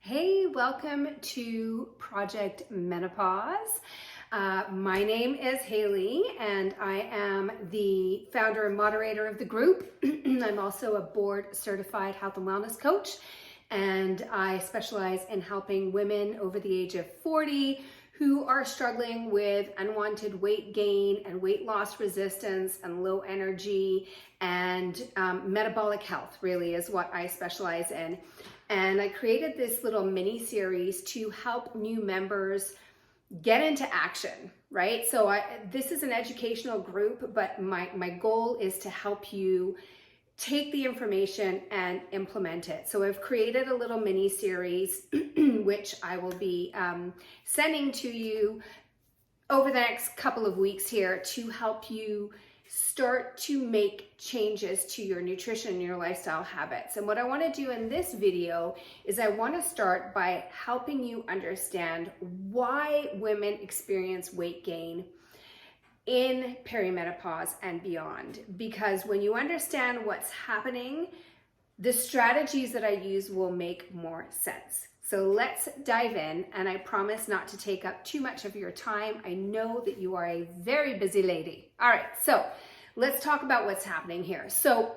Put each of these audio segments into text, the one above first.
Hey, welcome to Project Menopause. My name is Haley and I am the founder and moderator of the group. I'm also a board certified health and wellness coach, and I specialize in helping women over the age of 40 who are struggling with unwanted weight gain and weight loss resistance and low energy and metabolic health really is what I specialize in. And I created this little mini series to help new members get into action, right? So this is an educational group, but my goal is to help you take the information and implement it. So I've created a little mini series, which I will be sending to you over the next couple of weeks here to help you start to make changes to your nutrition and your lifestyle habits. And what I want to do in this video is I want to start by helping you understand why women experience weight gain in perimenopause and beyond. Because when you understand what's happening, the strategies that I use will make more sense. So let's dive in, and I promise not to take up too much of your time. I know that you are a very busy lady. All right, so let's talk about what's happening here. So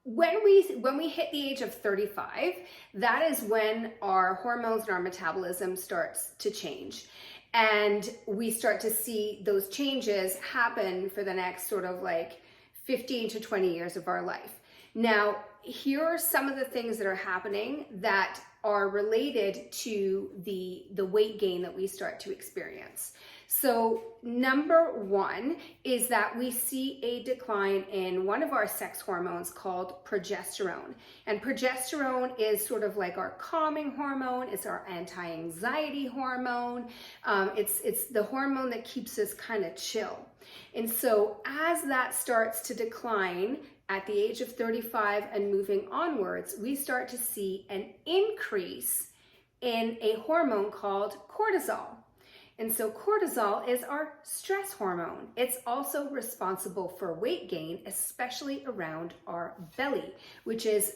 when we hit the age of 35, that is when our hormones and our metabolism starts to change. And we start to see those changes happen for the next sort of like 15 to 20 years of our life. Now, here are some of the things that are happening that are related to the weight gain that we start to experience. So number one is that we see a decline in one of our sex hormones called progesterone. And progesterone is sort of like our calming hormone. It's our anti-anxiety hormone. It's the hormone that keeps us kind of chill. And so as that starts to decline at the age of 35 and moving onwards, we start to see an increase in a hormone called cortisol. And so cortisol is our stress hormone. It's also responsible for weight gain, especially around our belly, which is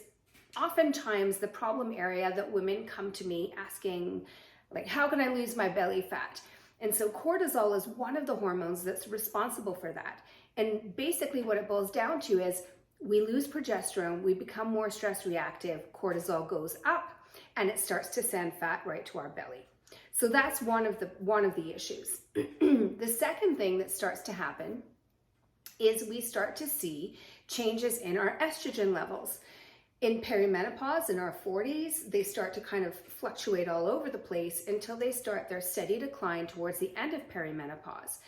oftentimes the problem area that women come to me asking, like, how can I lose my belly fat? And so cortisol is one of the hormones that's responsible for that. And basically what it boils down to is we lose progesterone, we become more stress reactive, cortisol goes up, and it starts to send fat right to our belly. So that's one of the issues. The second thing that starts to happen is we start to see changes in our estrogen levels. In perimenopause, in our 40s, they start to kind of fluctuate all over the place until they start their steady decline towards the end of perimenopause.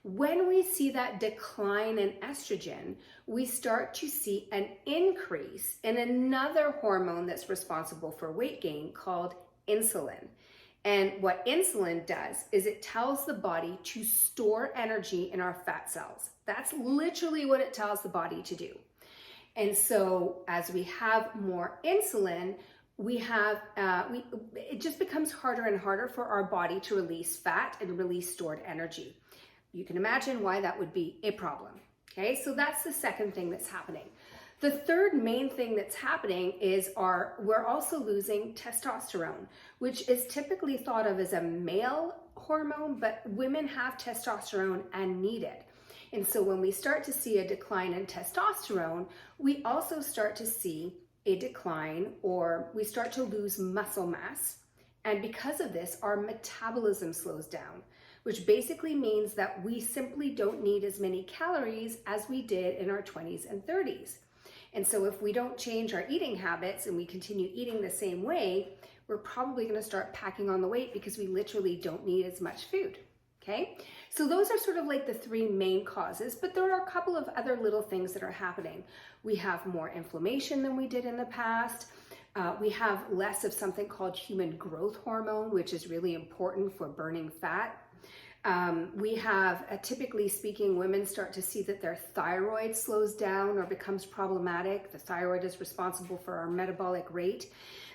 When we see that decline in estrogen, we start to see an increase in another hormone that's responsible for weight gain called insulin. And what insulin does is it tells the body to store energy in our fat cells. That's literally what it tells the body to do. And so as we have more insulin, it just becomes harder and harder for our body to release fat and release stored energy. You can imagine why that would be a problem. Okay, so that's the second thing that's happening. The third main thing that's happening is we're also losing testosterone, which is typically thought of as a male hormone, but women have testosterone and need it. And so when we start to see a decline in testosterone, we also start to see a decline, or we start to lose muscle mass. And because of this, our metabolism slows down, which basically means that we simply don't need as many calories as we did in our 20s and 30s. And so if we don't change our eating habits and we continue eating the same way, we're probably going to start packing on the weight because we literally don't need as much food. Okay, so those are sort of like the three main causes, but there are a couple of other little things that are happening. We have more inflammation than we did in the past. We have less of something called human growth hormone, which is really important for burning fat. We have, typically speaking, women start to see that their thyroid slows down or becomes problematic. The thyroid is responsible for our metabolic rate.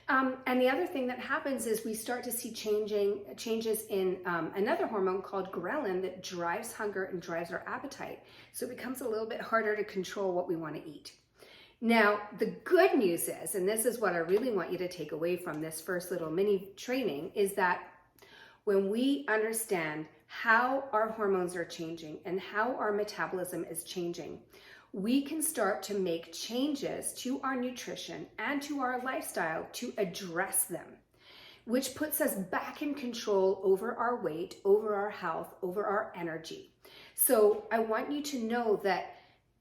And the other thing that happens is we start to see changes in another hormone called ghrelin that drives hunger and drives our appetite. So it becomes a little bit harder to control what we want to eat. Now, the good news is, and this is what I really want you to take away from this first little mini training, is that when we understand how our hormones are changing and how our metabolism is changing, we can start to make changes to our nutrition and to our lifestyle to address them, which puts us back in control over our weight, over our health, over our energy. So I want you to know that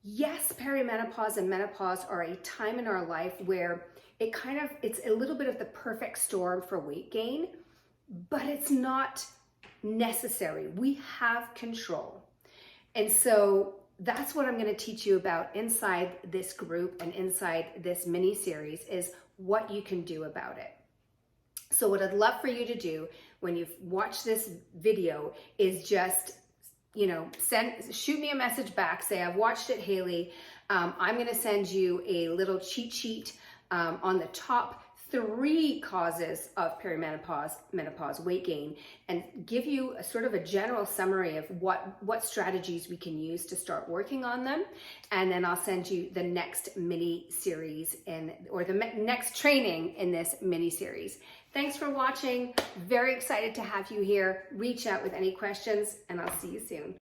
yes, perimenopause and menopause are a time in our life where it's a little bit of the perfect storm for weight gain, but it's not necessary. We have control. And so that's what I'm going to teach you about inside this group and inside this mini series, is what you can do about it. So what I'd love for you to do when you've watched this video is just, shoot me a message back, say, I've watched it, Haley. I'm going to send you a little cheat sheet on the top 3 causes of perimenopause, menopause, weight gain, and give you a sort of a general summary of what strategies we can use to start working on them. And then I'll send you the next mini series or the next training in this mini series. Thanks for watching. Very excited to have you here. Reach out with any questions, and I'll see you soon.